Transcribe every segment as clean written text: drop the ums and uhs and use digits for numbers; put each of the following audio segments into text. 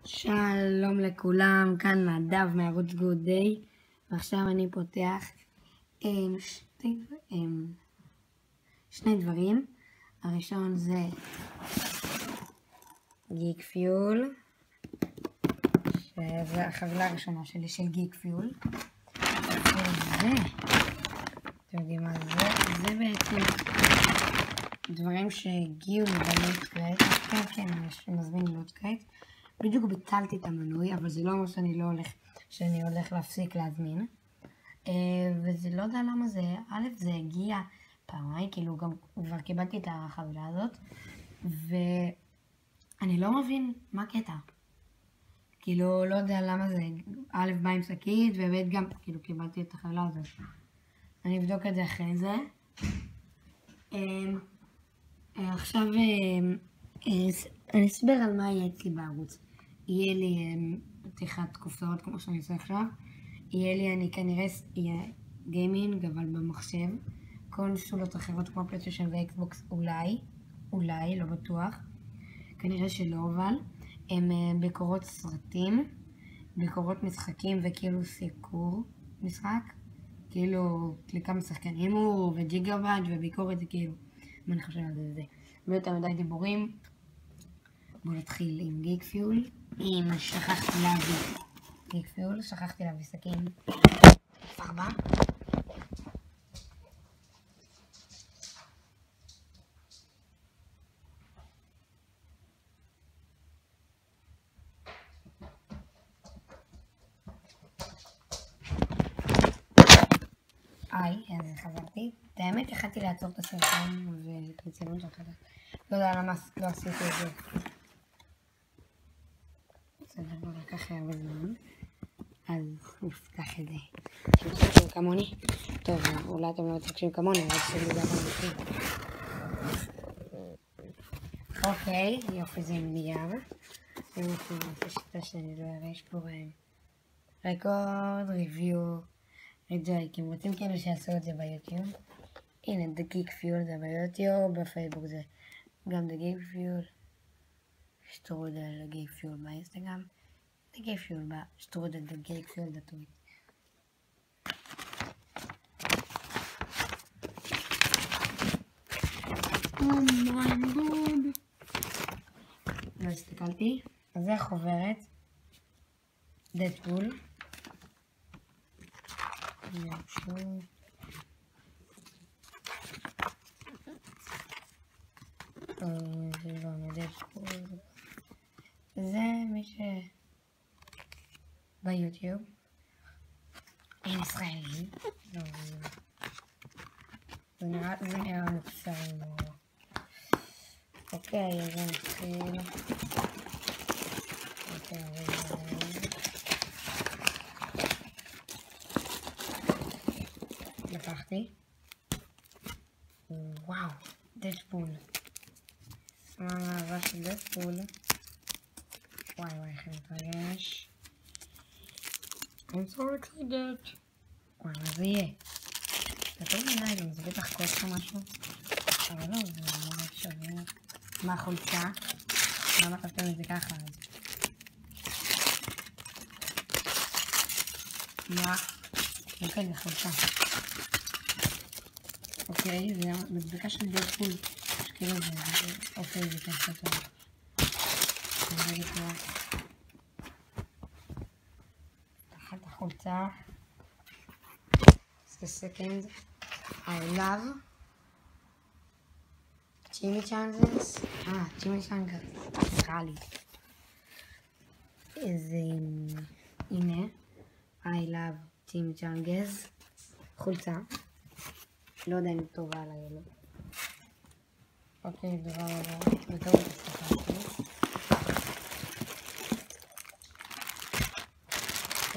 שלום לכולם, כאן נדב מערוץ גוד דיי, ועכשיו אני פותח שני דברים. הראשון זה גיק פיול, שזה החבילה הראשונה שלי של גיק פיול. וזה, אתם יודעים מה זה? זה בעצם דברים שהגיעו מבלוטקרייט. כן, אני מזמין בלוטקרייט. בדיוק ביטלתי את המנוי, אבל זה לא אומר שאני הולך להפסיק להזמין. וזה לא יודע למה זה, א' זה הגיע פעמיים, כאילו גם כבר קיבלתי את החבילה הזאת, ואני לא מבין מה הקטע. כאילו לא יודע למה זה, א' בא עם שקית, וב' גם כאילו קיבלתי את החבילה הזאת. אני אבדוק את זה אחרי זה. עכשיו אני אסבר על מה יהיה אצלי בערוץ. יהיה לי פתיחת קופסאות כמו שאני עושה עכשיו. יהיה לי, אני כנראה יהיה גיימינג, אבל במחשב. קונסולות אחרות כמו פלייסטיישן ואקסבוקס אולי, לא בטוח. כנראה שלא, אבל. הם ביקורות סרטים, ביקורות משחקים וכאילו סיקור משחק. כאילו כמה שחקנים הוא וג'יגאבייט וביקורת זה כאילו. מה אני חושב על זה? לא יותר מדי דיבורים. בואו נתחיל עם גיק פיול. אם שכחתי להביא גיק פיול, שכחתי להביא סכין. 4. אז חזרתי. את האמת, יכלתי לעצור את הסרטון ולצלם שלך. לא יודע למה לא עשיתי את זה. בסדר, לא לקח הרבה זמן. אז נפתח את זה. אתם מתרגשים כמוני? טוב, אולי אתם לא מתרגשים כמוני, אבל שלי זה אתם מתרגשים. אוקיי, יופי זה נייר. אני רוצה שיטה שאני לא אראה, יש פה רקורד, ריוויו. אם רוצים כאילו שיעשו את זה ביוטיוב. הנה, בגיק פיול זה ביוטיוב, בפייסבוק זה גם בגיק פיול. שטרודל גיק פיול באינסטגרם. גיק פיול בשטרודל גיק פיול בטוויט. לא הסתכלתי. אז זה החוברת. דדפול. זה מי ש... ביוטיוב אין ישראלים. זה נראה מוקסם. אוקיי, אז נתחיל. לקחתי. וואו, דדפול. מה האהבה של דדפול? וואי, איך אני מתרגש. I'm so excited. וואי, מה זה יהיה? זה טוב מדי, זה בטח קוץ או משהו. אבל לא, זה מאוד שווה. מה החולצה? למה כתבתם את זה ככה? מה? אוקיי, זה חולצה. אוקיי, זה מדבקה של דדפול. שכאילו זה, אוקיי, זה ככה טוב. אני אגיד פה. תחת החולצה. The second, I love chimichangas. chimichangas. נראה לי. אז הנה, I love chimichangas. חולצה. לא יודע אם טובה עליי או לא. אוקיי, דבר הבא. בטעות הסתכלתי.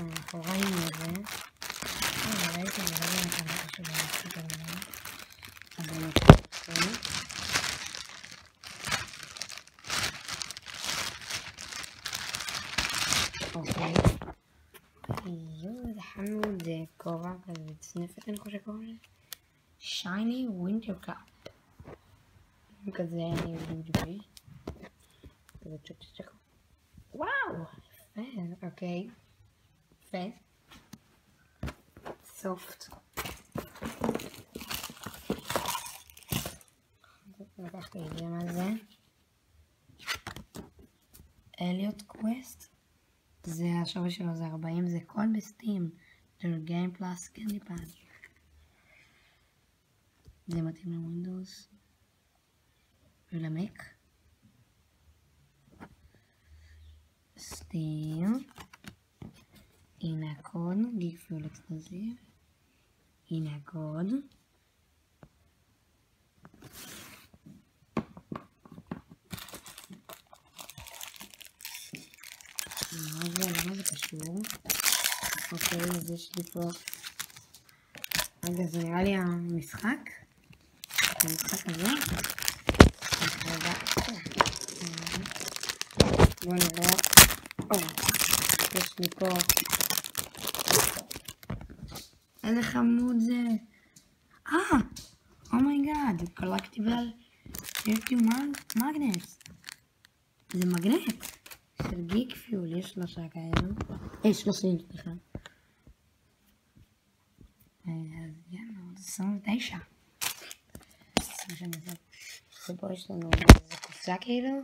מאחורי עם זה. ראיתי זה לא נקרא משהו במצחיק על זה. אז אני נקרא. אוקיי. זה חמוד, זה כובע כזה צנפת אני חושב קוראים לזה. שייני ווינטר קאפ. כזה אני יודעים ג'ובי. כזה צ'ק. וואו! אוקיי. יפה. סופט. לקחתי הגיע מה זה. אליוט קווסט. זה השווי שלו זה 40, זה קול בסטים. זה גיים פלאס קנדי פאד. זה מתאים לווינדוס. ולמק. סטים. הנה הקוד. גיק פיול אקסקלוסיב. הנה הקוד. למה זה קשור? אוקיי, אז יש לי פה... רגע, זה נראה לי המשחק. המשחק הזה. בואו נראה. יש לי פה... איזה חמוד זה. אומייגאד, קולקטיבל 31 מגנטס. זה מגנט. של גיק פיול, יש 3 כאלו. 30, סליחה. אז יאללה, עוד 29. ופה יש לנו איזה קופסה כאילו.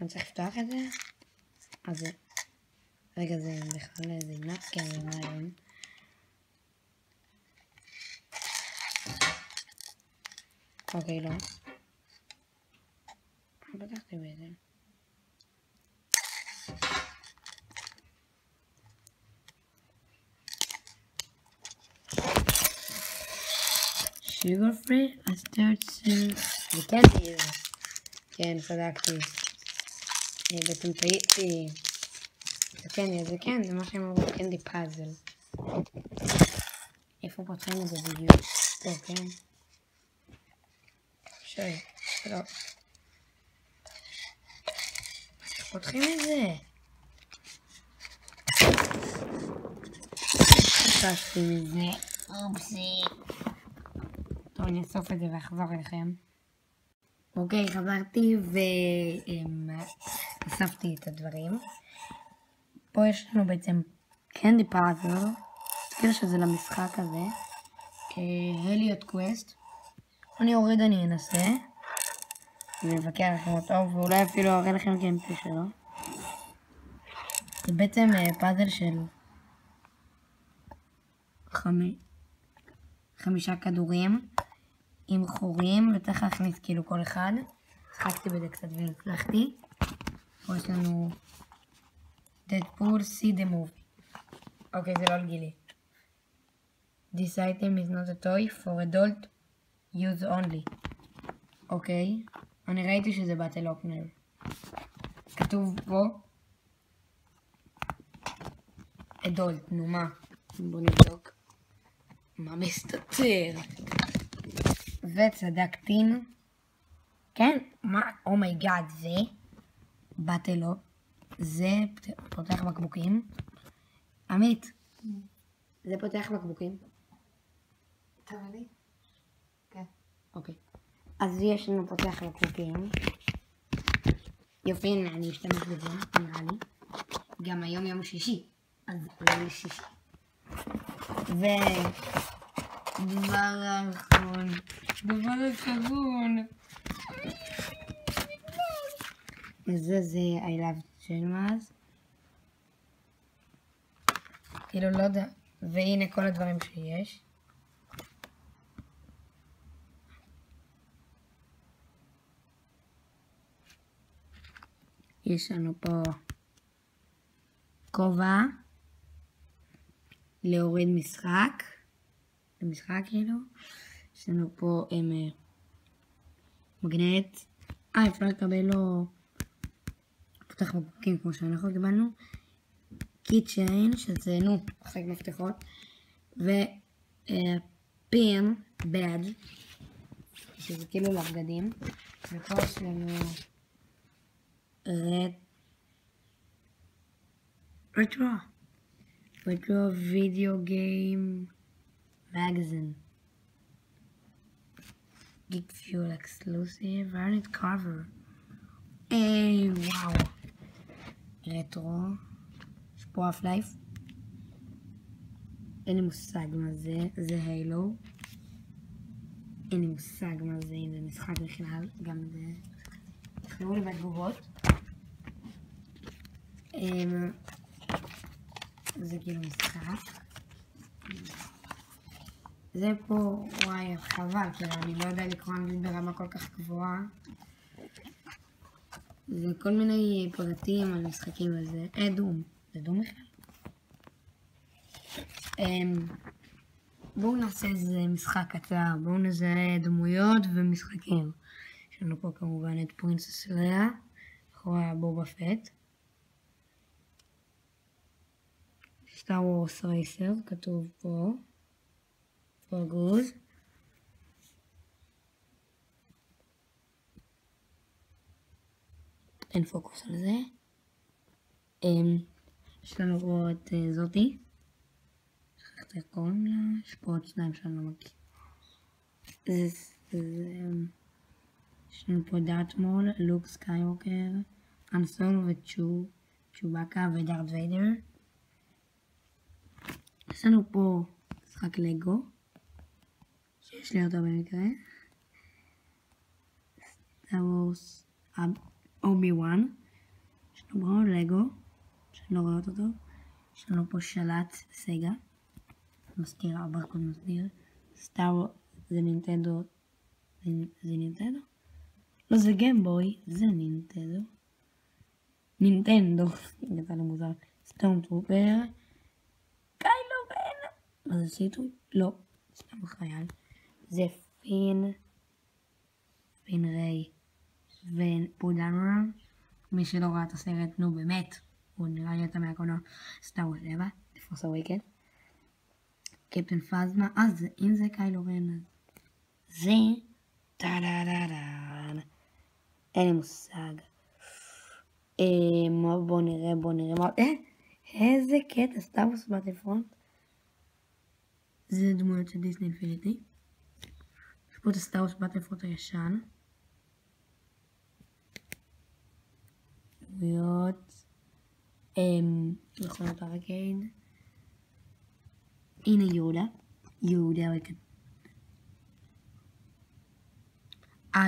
אני צריך לפתוח את זה. אז זה... רגע, זה בכלל איזה נפקה ומים. אוקיי, לא. פתחתי בזה. sugar free, I start to... זה קנדי. כן, צדקתי. בעצם טעיתי. זה קנדי, זה כן, זה מה שהם אמרו, קנדי פאזל. איפה פותחים את זה בדיוק? פה, כן? שוי, לא. איך פותחים את זה? חשבתי מזה. אופסי. טוב, אני אסוף את זה ואחזור אליכם. אוקיי, חזרתי ואספתי את הדברים. פה יש לנו בעצם קנדי פאזל. כאילו שזה למשחק הזה. הליוט קווסט. אני אוריד, אני אנסה. ונבקר לכם אותו, ואולי אפילו אראה לכם גיימפלי שלו. זה בעצם פאזל של 5 כדורים עם חורים, וצריך להכניס כאילו כל אחד. שחקתי בזה קצת והצלחתי. פה יש לנו תצפו see the movie. אוקיי, זה לא לגילי. This item is not a toy for adult use only. אוקיי, אני ראיתי שזה באטל אופנר. כתוב פה adult, נו מה? בוא נבדוק. מה מסתתר? וצדקתי. כן, מה? אומייגאד, זה באטלו. זה פותח בקבוקים. עמית, זה פותח בקבוקים. תראה לי? כן. אוקיי. אז יש לנו פותח בקבוקים. יופי, אני אשתמש בזה, נראה לי. גם היום יום שישי. אז עולה לי שישי. דבר האחרון. זה I love שלמאז. כאילו לא יודע. והנה כל הדברים שיש. יש לנו פה כובע להוריד משחק. למשחק כאילו. יש לנו פה מגנט. אפשר לקבל לו פותח בקבוקים כמו שאנחנו קיבלנו. קיצ'יין שזה חלק מפתחות. ופין בד שזה כאילו לבגדים. ופה יש לנו retro video game magazine. Geek Fuel exclusive variant cover. וואו. רטרו. פה אף לייף. אין לי מושג מה זה, זה הילו. אין לי מושג מה זה, אם זה משחק בכלל, גם זה. תכתבו לי בתגובות. זה כאילו משחק. זה פה, וואי, חבל, כאילו, אני לא יודע לקרוא אנגלית ברמה כל כך גבוהה. זה כל מיני פרטים על משחקים וזה. דום. זה דום בכלל? בואו נעשה איזה משחק קצר. בואו נזהה דמויות ומשחקים. יש לנו פה כמובן את פרינסס לאה, אחריה בובה פט. סטאר וורס רייסר, כתוב פה. פרגוז. אין פוקוס על זה. יש לנו פה את זאתי. שכחת איך קוראים לה. יש פה עוד שניים שאני לא מכיר. יש לנו פה דארט מול, לוק סקייווקר, אנסולו וצ'ובאקה ודארט ויידר. יש לנו פה משחק לגו, שיש לי אותו במקרה. סטאר וורס אובי-וואן. יש לנו פה לגו, שאני לא רואה אותו טוב. יש לנו פה שלט סגה. מסתיר, הברקוד מסתיר. סטאר וורס זה נינטנדו. זה נינטנדו? לא, זה גיימבוי. זה נינטנדו. יצא לי מוזר. סטורם טרופר. קיילו בן. מה זה סיטוי? לא. סתם חייל. זה פין ריי. ופודנרה. מי שלא ראה את הסרט, נו באמת. הוא נראה לי אתה מהקולנוע. סטאר וורס 7. פורס אווייקן. קפטן פאזמה. אם זה קיילו בן. זה. טה-דה-דה-דה. אין לי מושג. בוא נראה. איזה קטע, סטאר וורס באטלפרונט. זה דמויות של דיסני אינפיניטי. יש פה את הסטאר וורס באטלפרונט הישן. דמויות. מכונות ארקייד. הנה יהודה.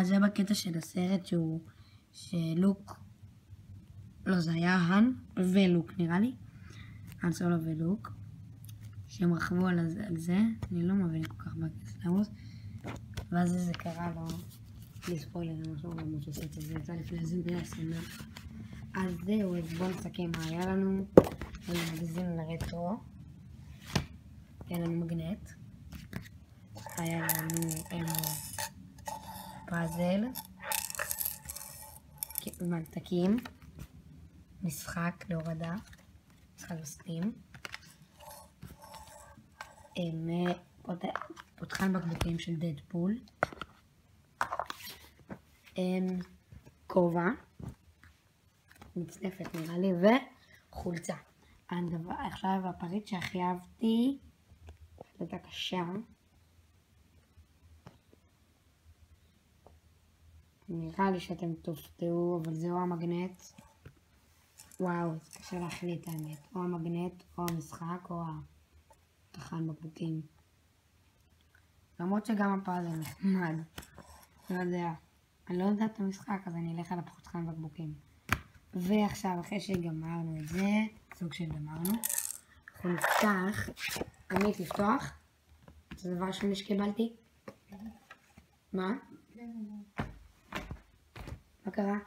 זה בקטע של הסרט שלוק, לא, זה היה האן ולוק נראה לי, האן סולו ולוק, שהם רכבו על זה, אני לא מבין כל כך בסטאר וורס, ואז זה קרה לו, לספוילר משהו, למרות שעושה את זה, יצא לפני איזה סנה. אז זהו, אז בואו נסכם מה היה לנו. מגזין לרטרו, היה לנו מגנט, היה לנו פאזל, ממתקים, משחק להורדה, משחק בסטים, פותחן בקבוקים של דדפול, כובע, מצנפת נראה לי, וחולצה. עכשיו הפריט שהכי אהבתי, החלטה קשה, נראה לי שאתם תופתעו, אבל זהו המגנט. וואו, זה קשה להחליט האמת. או המגנט, או המשחק, או התחן בקבוקים. למרות שגם הפאזל נחמד. לא יודע. אני לא יודעת את המשחק, אז אני אלך על הפותחן בקבוקים. ועכשיו, אחרי שגמרנו את זה, סוג שגמרנו, אנחנו נפתח, עמית לפתוח. זה דבר שני שקיבלתי. מה? מה קרה?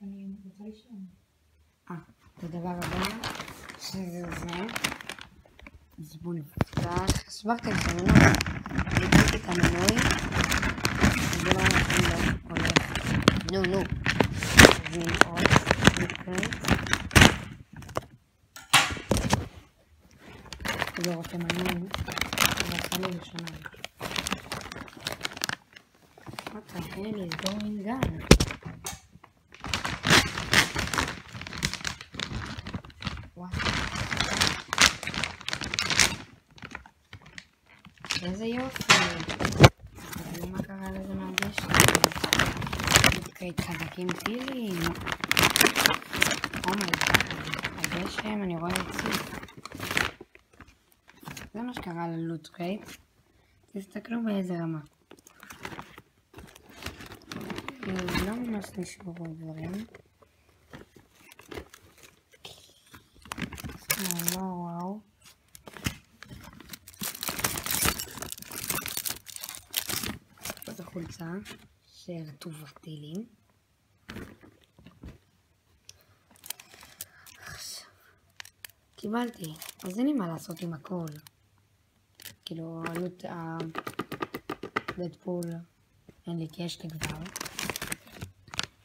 אני רוצה לישון. את הדבר הבא, שזה זה. אז בואו נפתח. הסברתי את המנוי. נתתי את המנוי. זה לא הולך. נו. ועוד. זה רוצה מנוי. זה עשה לי לשנה. What the hell is going on? איזה יופי. תראו מה קרה לזה מהגשם. מתקרית חזקים פילים. אומייגאד, הגשם. שם, אני רואה אצלי. זה מה שקרה ללוט קרייט. תסתכלו באיזה רמה. לא ממש נשארו דברים. לא וואו. זאת החולצה שרטובה טילים. עכשיו קיבלתי, אז אין לי מה לעשות עם הכל. כאילו עלות דדפול אין לי, כי יש לי כבר.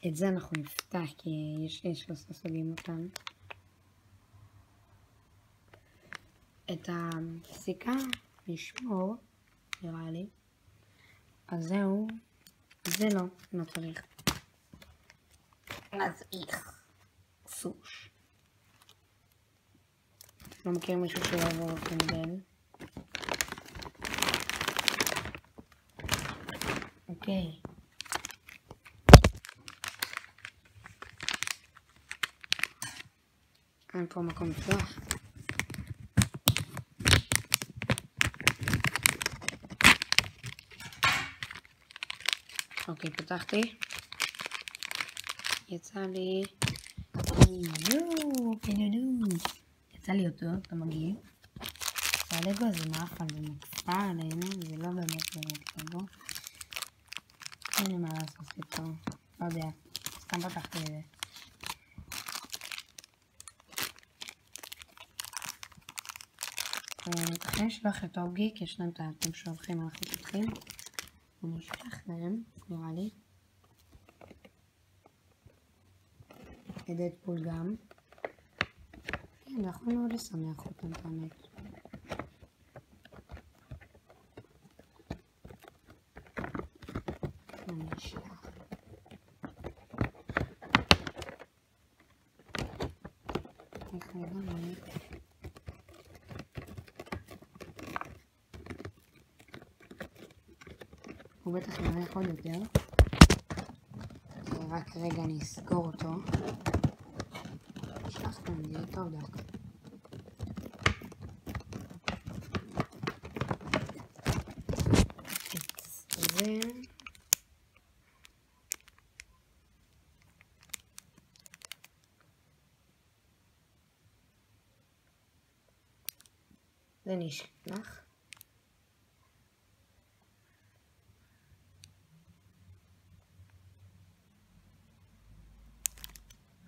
את זה אנחנו נפתח כי יש לי 3 סוגים אותם. את הסיכה נשמור, נראה לי. אז זהו, זה לא צריך. אז איך סוש. לא מכיר מישהו שיעבור אותי מודל. אוקיי. אין פה מקום לפתוח. אוקיי, פתחתי. יצא לי... יצא לי אותו, אתה מגיע. יצא לגו, זה מאפן, זה מקפה עלינו, זה לא באמת לגו. אין לי מה לעשות איתו, לא יודע, סתם פתחתי את זה. מתכן שלוח את הגיק, יש להם את האתם שהולכים, אנחנו פותחים. ונשלח להם, נראה לי. דדפול גם. כן, אנחנו מאוד לשמח אותם, את האמת. נשלח. איך נראה? הוא בטח יראה עוד יותר. רק רגע אני אסגור אותו. נשלח להם, זה יהיה טוב דווקא. את זה... זה נשלח.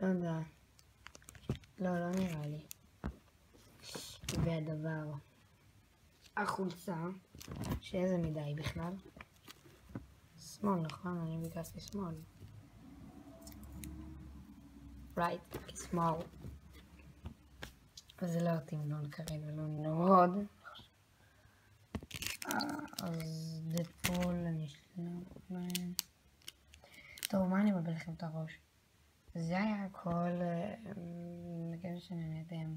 לא יודע. לא נראה לי. והדבר, החולצה, שאיזה מידה היא בכלל? שמאל, נכון? אני ביקשתי שמאל. right, כשמאל. אז זה לא תמנון כרגע, לא נורוד. אז דדפול, אני אשלח. טוב, מה אני מבלבל לכם את הראש? זה היה הכל, מקווה שנהנתם.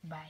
ביי.